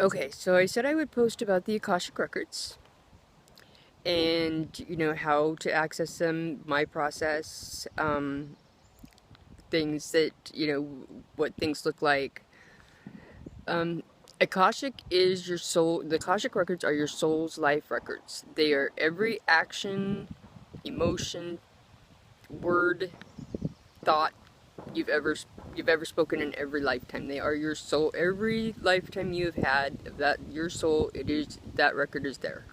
Okay, so I said I would post about the Akashic Records and, how to access them, my process, things that, what things look like. Um, Akashic is your soul, the Akashic Records are your soul's life records. They are every action, emotion, word, thought you've ever you've ever spoken in every lifetime. They are your soul. Every lifetime you have had, that your soul, it is, that record is there.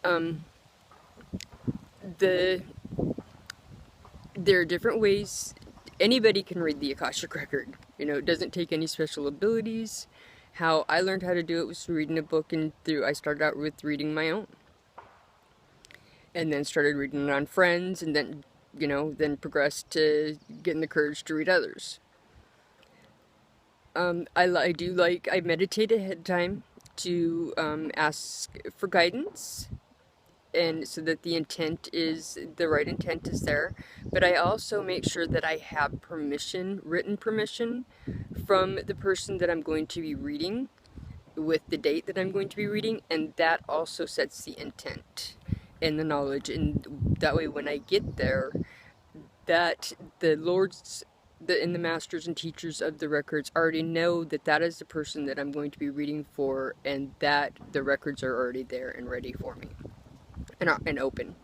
Um, the there are different ways anybody can read the Akashic record. It doesn't take any special abilities. How I learned how to do it was through reading a book, and I started out with reading my own, and then started reading it on friends, and then then progressed to getting the courage to read others. I meditate ahead of time to ask for guidance, and so that the right intent is there. But I also make sure that I have permission, written permission, from the person that I'm going to be reading, with the date that I'm going to be reading, and that also sets the intent and the knowledge. And that way, when I get there, that the Lord's and the masters and teachers of the records already know that that is the person that I'm going to be reading for, and that the records are already there and ready for me, and open.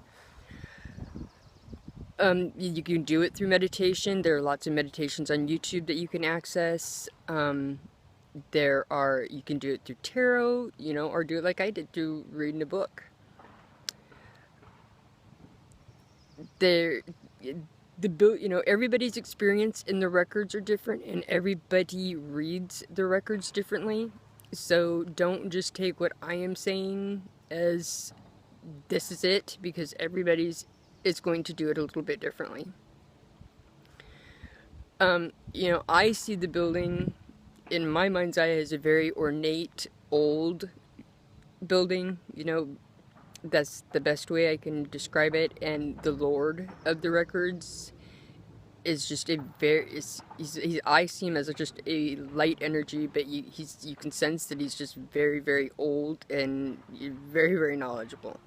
You can do it through meditation. There are lots of meditations on YouTube that you can access. You can do it through tarot, or do it like I did, through reading a book. There, everybody's experience in the records are different, and everybody reads the records differently. So don't just take what I am saying as this is it, because everybody's is going to do it a little bit differently. I see the building in my mind's eye as a very ornate, old building. That's the best way I can describe it. And the Lord of the Records is just a very, I see him as just a light energy, but you can sense that he's just very, very old and very, very knowledgeable.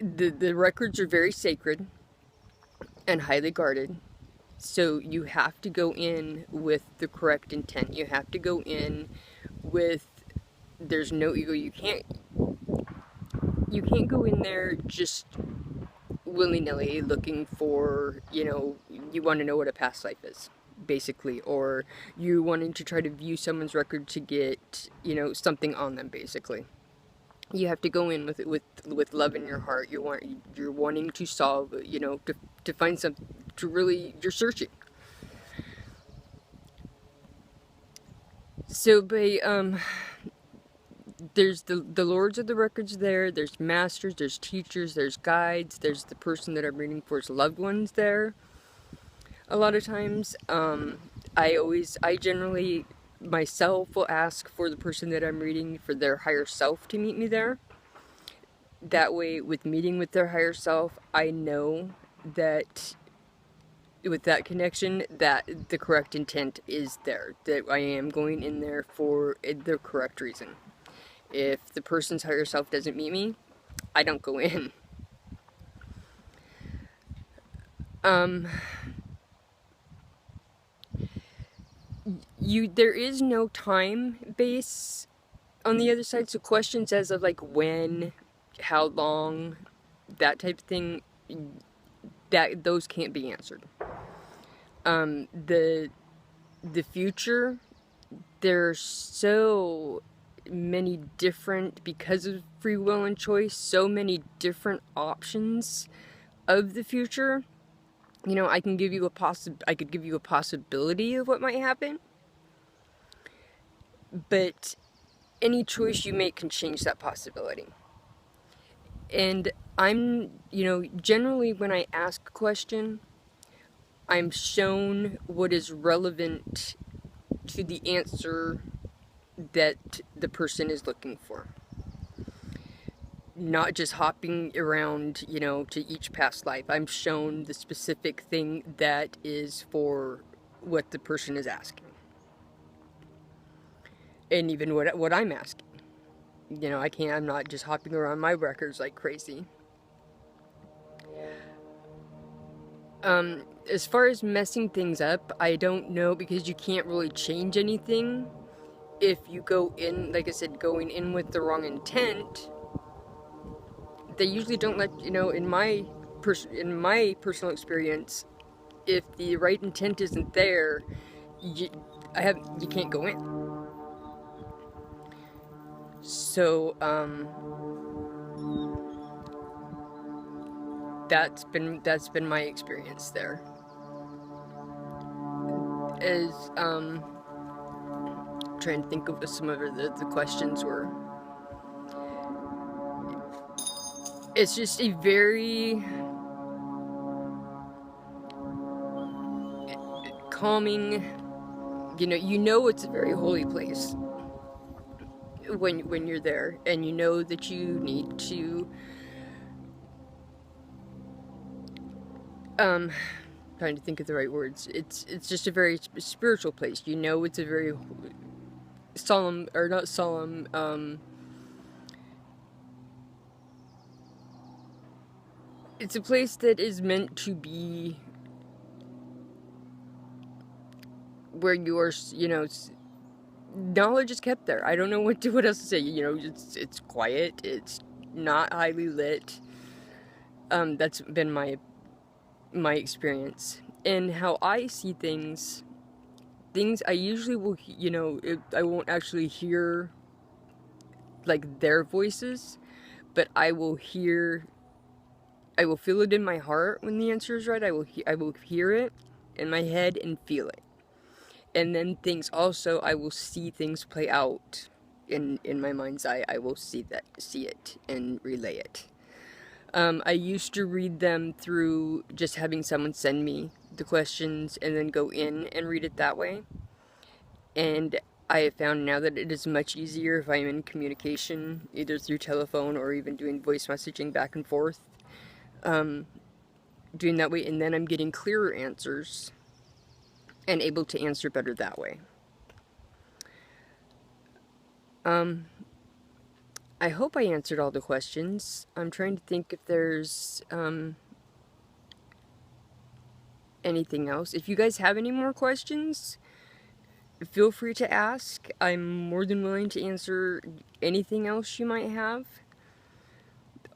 The records are very sacred and highly guarded. So you have to go in with the correct intent. You have to go in with, there's no ego. You can't go in there just willy-nilly looking for, you want to know what a past life is, basically, or you wanting to try to view someone's record to get, something on them, basically. You have to go in with love in your heart. You're wanting to solve, to find something, to really, you're searching. So there's the lords of the records there, there's masters, there's teachers, there's guides, there's the person that I'm reading for's loved ones there. A lot of times, I generally myself will ask for the person that I'm reading for their higher self to meet me there. That way, with meeting with their higher self, I know that with that connection, that the correct intent is there, that I am going in there for the correct reason. If the person's higher self doesn't meet me, I don't go in. There is no time base on the other side, so questions as of like when, how long, that type of thing, those can't be answered. The future, there's so many different, because of free will and choice, so many different options of the future. I could give you a possibility of what might happen, but any choice you make can change that possibility. And I'm, generally when I ask a question, I'm shown what is relevant to the answer that the person is looking for. Not just hopping around, to each past life. I'm shown the specific thing that is for what the person is asking. and even what I'm asking. You know, I'm not just hopping around my records like crazy. As far as messing things up, I don't know, because you can't really change anything if you go in, like I said, going in with the wrong intent. They usually don't let, you know, in my personal experience, if the right intent isn't there, you can't go in. So, that's been my experience there. As, trying to think of what some of the questions were. It's just a very calming, you know it's a very holy place when you're there, and you know that you need to trying to think of the right words. It's just a very spiritual place. You know it's a very solemn, or not solemn, it's a place that is meant to be where you're, knowledge is kept there. I don't know what else to say. It's quiet. It's not highly lit. That's been my experience. And how I see things I usually will, I won't actually hear like their voices, but I will feel it in my heart when the answer is right. I will hear it in my head and feel it. And then I will see things play out in my mind's eye. I will see it and relay it. I used to read them through just having someone send me the questions and then go in and read it that way. And I have found now that it is much easier if I'm in communication, either through telephone or even doing voice messaging back and forth. Doing that way, and then I'm getting clearer answers and able to answer better that way. I hope I answered all the questions. I'm trying to think if there's anything else. If you guys have any more questions, feel free to ask. I'm more than willing to answer anything else you might have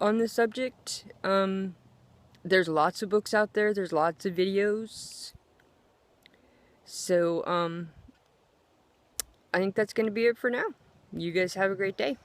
on the subject. There's lots of books out there. There's lots of videos. So, I think that's going to be it for now. You guys have a great day.